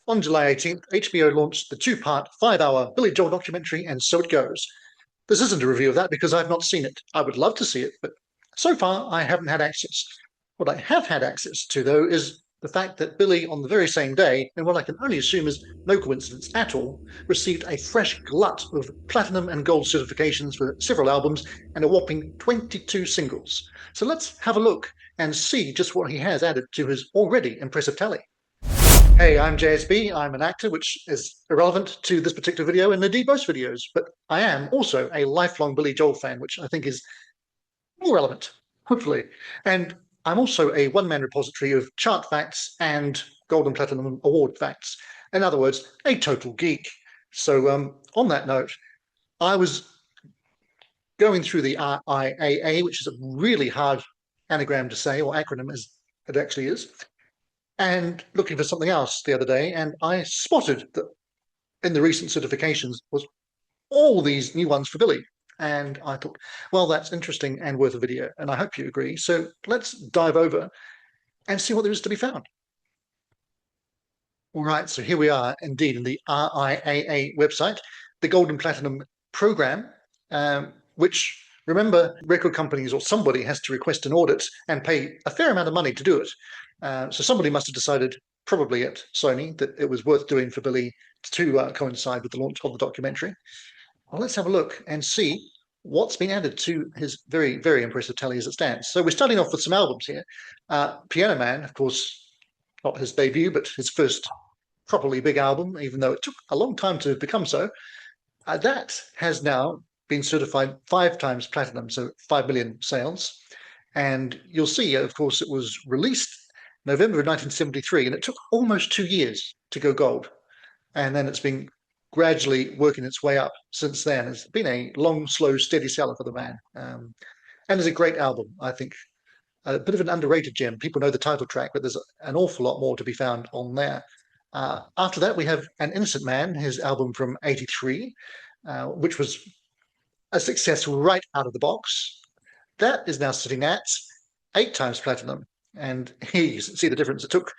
On July 18th, HBO launched the two-part, 5-hour Billy Joel documentary, And So It Goes. This isn't a review of that because I've not seen it. I would love to see it, but so far I haven't had access. What I have had access to, though, is the fact that Billy, on the very same day, and what I can only assume is no coincidence at all, received a fresh glut of platinum and gold certifications for several albums and a whopping 22 singles. So let's have a look and see just what he has added to his already impressive tally. Hey, I'm JSB. I'm an actor, which is irrelevant to this particular video and indeed most videos, but I am also a lifelong Billy Joel fan, which I think is more relevant, hopefully. And I'm also a one-man repository of chart facts and gold and platinum award facts. In other words, a total geek. So on that note, I was going through the RIAA, which is a really hard anagram to say, or acronym as it actually is, and looking for something else the other day, and I spotted that in the recent certifications was all these new ones for Billy. And I thought, well, that's interesting and worth a video, and I hope you agree. So let's dive over and see what there is to be found. All right, so here we are indeed in the RIAA website, the Gold and Platinum program, which, remember, record companies or somebody has to request an audit and pay a fair amount of money to do it. So somebody must have decided, probably at Sony, that it was worth doing for Billy to coincide with the launch of the documentary. Well, let's have a look and see what's been added to his very, very impressive tally as it stands. So we're starting off with some albums here. Piano Man, of course, not his debut, but his first properly big album, even though it took a long time to become so. That has now been certified 5 times platinum, so 5 million sales. And you'll see, of course, it was released November of 1973, and it took almost 2 years to go gold. And then it's been gradually working its way up since then. It's been a long, slow, steady seller for the man. And it's a great album, I think. A bit of an underrated gem. People know the title track, but there's an awful lot more to be found on there. After that, we have An Innocent Man, his album from '83, which was a success right out of the box. That is now sitting at 8 times platinum. And here you see the difference. It took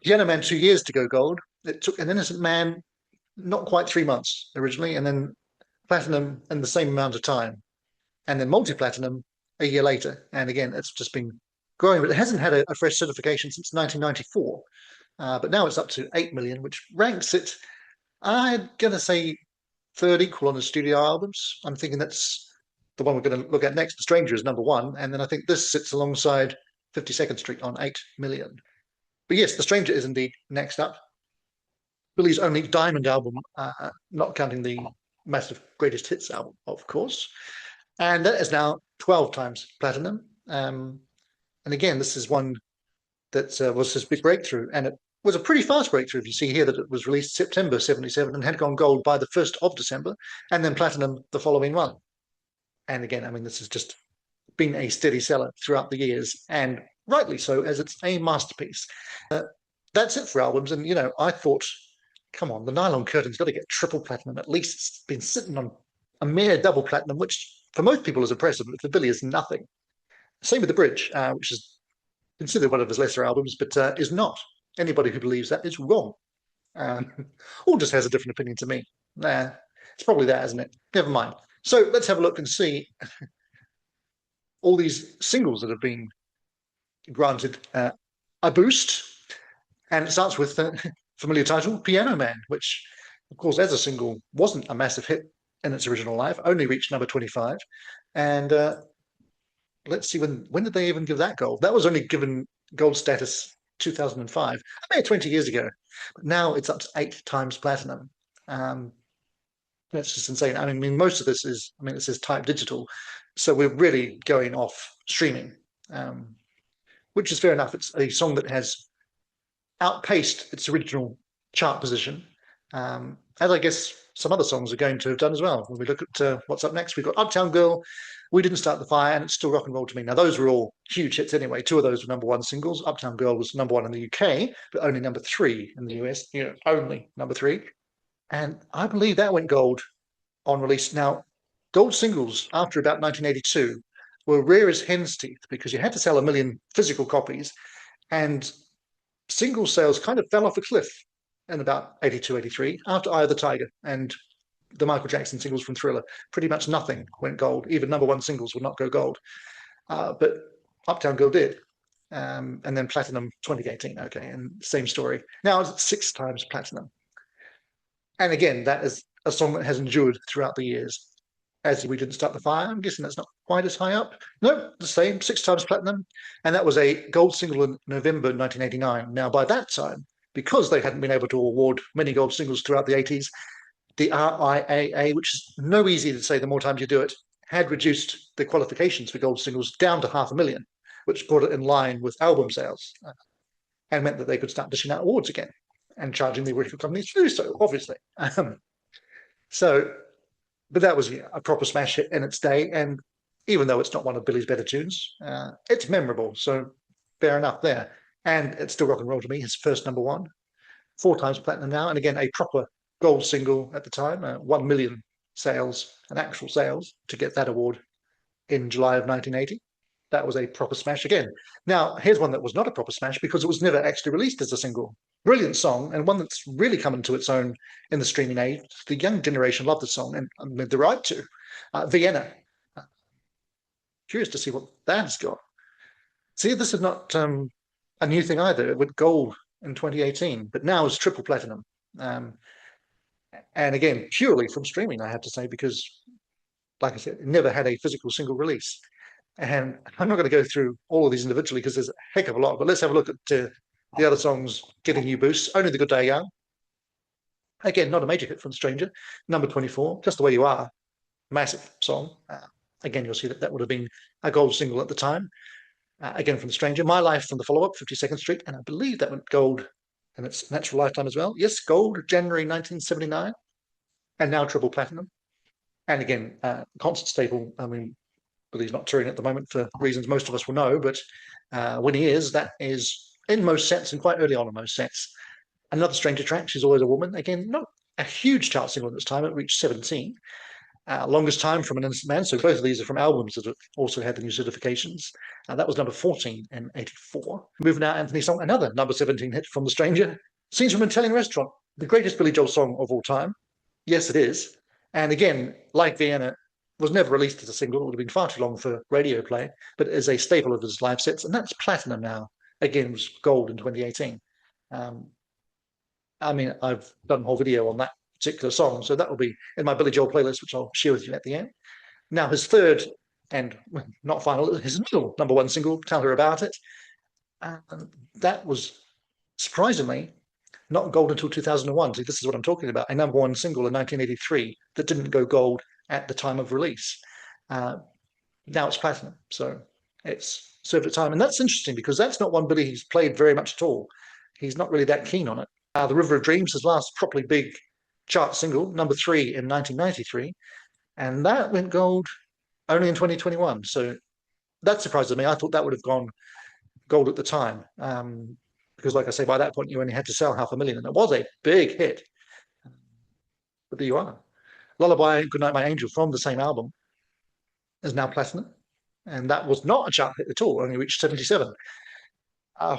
Vienna Man 2 years to go gold. It took An Innocent Man not quite 3 months originally, and then platinum in the same amount of time, and then multi-platinum a year later. And again, it's just been growing, but it hasn't had a fresh certification since 1994. But now it's up to 8 million, which ranks it, I'm going to say, third equal on the studio albums. I'm thinking that's the one we're going to look at next. The Stranger is number 1. And then I think this sits alongside 52nd Street on 8 million. But yes, The Stranger is indeed next up. Billy's only diamond album, not counting the massive greatest hits album, of course. And that is now 12 times platinum. And again, this is one that was his big breakthrough. And it was a pretty fast breakthrough. If you see here that it was released September 77 and had gone gold by the 1st of December, and then platinum the following month. And again, I mean, this has just been a steady seller throughout the years, and rightly so, as it's a masterpiece. That's it for albums. And, you know, I thought, come on, the Nylon Curtain's got to get triple platinum at least. It's been sitting on a mere double platinum, which for most people is impressive, but for Billy is nothing. Same with The Bridge, which is considered one of his lesser albums, but is not. Anybody who believes that is wrong, or just has a different opinion to me. It's probably that, isn't it? Never mind. So let's have a look and see all these singles that have been granted a boost. And it starts with the familiar title, Piano Man, which, of course, as a single, wasn't a massive hit in its original life, only reached number 25. And let's see, when did they even give that gold? That was only given gold status 2005, I mean 20 years ago. But now it's up to 8 times platinum. That's just insane. I mean, most of this is, I mean, it says type digital, so we're really going off streaming, which is fair enough. It's a song that has outpaced its original chart position, as I guess some other songs are going to have done as well. When we look at what's up next, we've got Uptown Girl, We Didn't Start the Fire, and It's Still Rock and Roll to Me. Now, those were all huge hits anyway. 2 of those were #1 singles. Uptown Girl was #1 in the UK, but only number 3 in the US, you know, only number 3. And I believe that went gold on release. Now, gold singles after about 1982 were rare as hen's teeth because you had to sell 1 million physical copies, and single sales kind of fell off a cliff in about 82, 83, after Eye of the Tiger and the Michael Jackson singles from Thriller. Pretty much nothing went gold. Even number one singles would not go gold. But Uptown Girl did. And then platinum 2018. Okay, and same story. Now it's 6 times platinum. And again, that is a song that has endured throughout the years. As We Didn't Start the Fire, I'm guessing that's not quite as high up. No, the same, 6 times platinum. And that was a gold single in November 1989. Now, by that time, because they hadn't been able to award many gold singles throughout the 80s, the RIAA, which is no easier to say the more times you do it, had reduced the qualifications for gold singles down to 500,000, which brought it in line with album sales and meant that they could start dishing out awards again and charging the record companies to do so, obviously. But that was a proper smash hit in its day. And even though it's not one of Billy's better tunes, it's memorable. So fair enough there. And it's still rock and roll to me, his first number one, 4 times platinum now. And again, a proper gold single at the time, 1 million sales and actual sales to get that award in July of 1980. That was a proper smash again. Now, here's one that was not a proper smash because it was never actually released as a single. Brilliant song, and one that's really come into its own in the streaming age. The young generation love the song, and with the right to. Vienna. Curious to see what that's got. See, this is not a new thing either. It went gold in 2018, but now it's triple platinum. And again, purely from streaming, I have to say, because, like I said, it never had a physical single release. And I'm not going to go through all of these individually because there's a heck of a lot, but let's have a look at the other songs getting new boosts. Only the Good Day Young. Again, not a major hit from Stranger. Number 24, Just the Way You Are. Massive song. Again, you'll see that that would have been a gold single at the time. Again, from the Stranger. My Life from the follow-up, 52nd Street. And I believe that went gold in its natural lifetime as well. Yes, gold, January 1979. And now triple platinum. And again, concert staple. I mean, Billy's not touring at the moment for reasons most of us will know, but when he is, that is in most sets and quite early on in most sets. Another Stranger track, She's Always a Woman. Again, not a huge chart single at this time. It reached 17. Longest Time from An Innocent Man. So both of these are from albums that have also had the new certifications. That was number 14 in 84. Moving out, Anthony song, another number 17 hit from The Stranger. Scenes from an Italian Restaurant, the greatest Billy Joel song of all time. Yes, it is. And again, like Vienna, was never released as a single. It would have been far too long for radio play, but it is a staple of his live sets, and that's platinum now. Again, it was gold in 2018. I mean, I've done a whole video on that particular song, so that will be in my Billy Joel playlist, which I'll share with you at the end. Now, his third and not final, his middle number one single, Tell Her About It. That was surprisingly not gold until 2001. See, this is what I'm talking about. A number one single in 1983 that didn't go gold at the time of release. Now it's platinum, so it's served its time. And that's interesting because that's not one Billy he's played very much at all. He's not really that keen on it. The River of Dreams, his last properly big chart single, number 3 in 1993, and that went gold only in 2021. So that surprises me. I thought that would have gone gold at the time, because, like I say, by that point you only had to sell 500,000, and it was a big hit. But there you are. Lullaby, Goodnight My Angel, from the same album, is now platinum, and that was not a chart hit at all. Only reached 77.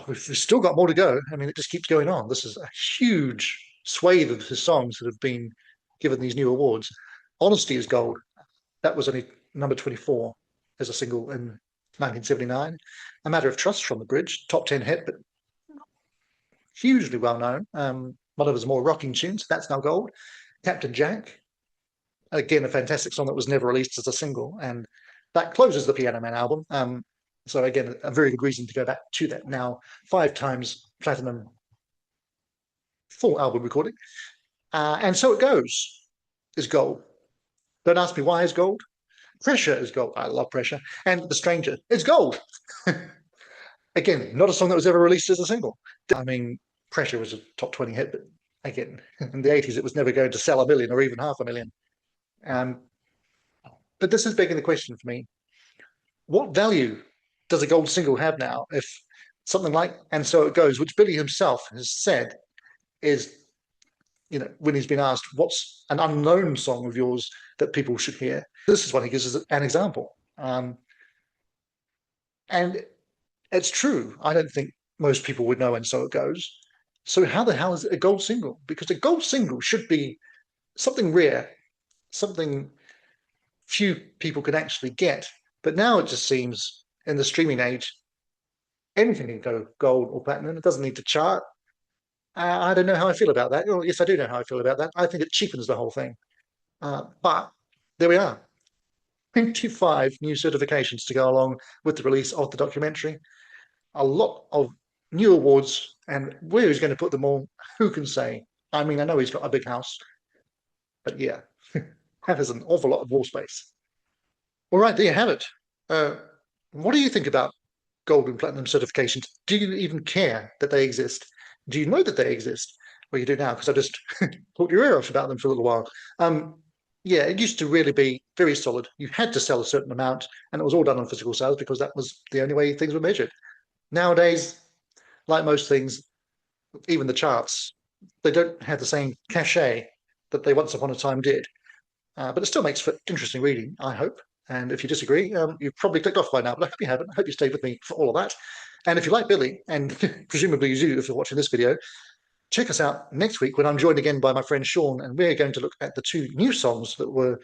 We've still got more to go. I mean, it just keeps going on. This is a huge swathe of his songs that have been given these new awards. Honesty is gold. That was only number 24 as a single in 1979. A Matter of Trust from The Bridge, top 10 hit, but hugely well known. One of his more rocking tunes. That's now gold. Captain Jack, again, a fantastic song that was never released as a single, and that closes the Piano Man album. So again, a very good reason to go back to that. Now 5 times platinum full album recording. And So It Goes is gold. Don't ask me why is gold. Pressure is gold. I love Pressure. And The Stranger is gold. Again, not a song that was ever released as a single. I mean, Pressure was a top 20 hit, but again, in the 80s, it was never going to sell 1 million or even 500,000. But this is begging the question for me. What value does a gold single have now if something like And So It Goes, which Billy himself has said is, when he's been asked, what's an unknown song of yours that people should hear? This is what he gives as an example. And it's true. I don't think most people would know And So It Goes. So how the hell is it a gold single? Because a gold single should be something rare, something few people can actually get. But now it just seems in the streaming age, anything can go gold or platinum. It doesn't need to chart. I don't know how I feel about that. Oh, yes, I do know how I feel about that. I think it cheapens the whole thing. But there we are. 25 new certifications to go along with the release of the documentary. A lot of new awards, and where he's going to put them all, who can say? I mean, I know he's got a big house, but yeah, that is an awful lot of wall space. All right, there you have it. Uh, what do you think about gold and platinum certifications? Do you even care that they exist? Do you know that they exist? Well, you do now because I just talked your ear off about them for a little while. Um, yeah, it used to really be very solid. You had to sell a certain amount, and it was all done on physical sales because that was the only way things were measured. Nowadays, like most things, even the charts, they don't have the same cachet that they once upon a time did. But it still makes for interesting reading, I hope. And if you disagree, you've probably clicked off by now, but I hope you haven't. I hope you stayed with me for all of that. And if you like Billy, and presumably you do if you're watching this video, check us out next week when I'm joined again by my friend Sean, and we're going to look at the two new songs that were,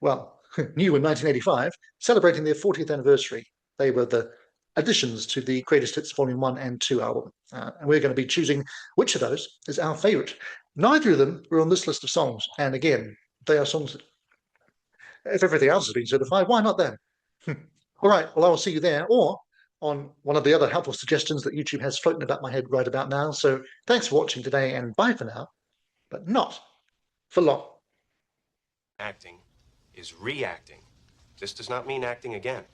well, new in 1985, celebrating their 40th anniversary. They were the additions to the Greatest Hits Volume 1 and 2 album. And we're going to be choosing which of those is our favorite. Neither of them were on this list of songs. And again, they are songs that, if everything else has been certified, why not them? All right, well, I will see you there or on one of the other helpful suggestions that YouTube has floating about my head right about now. So thanks for watching today and bye for now, but not for long. Acting is reacting. This does not mean acting again.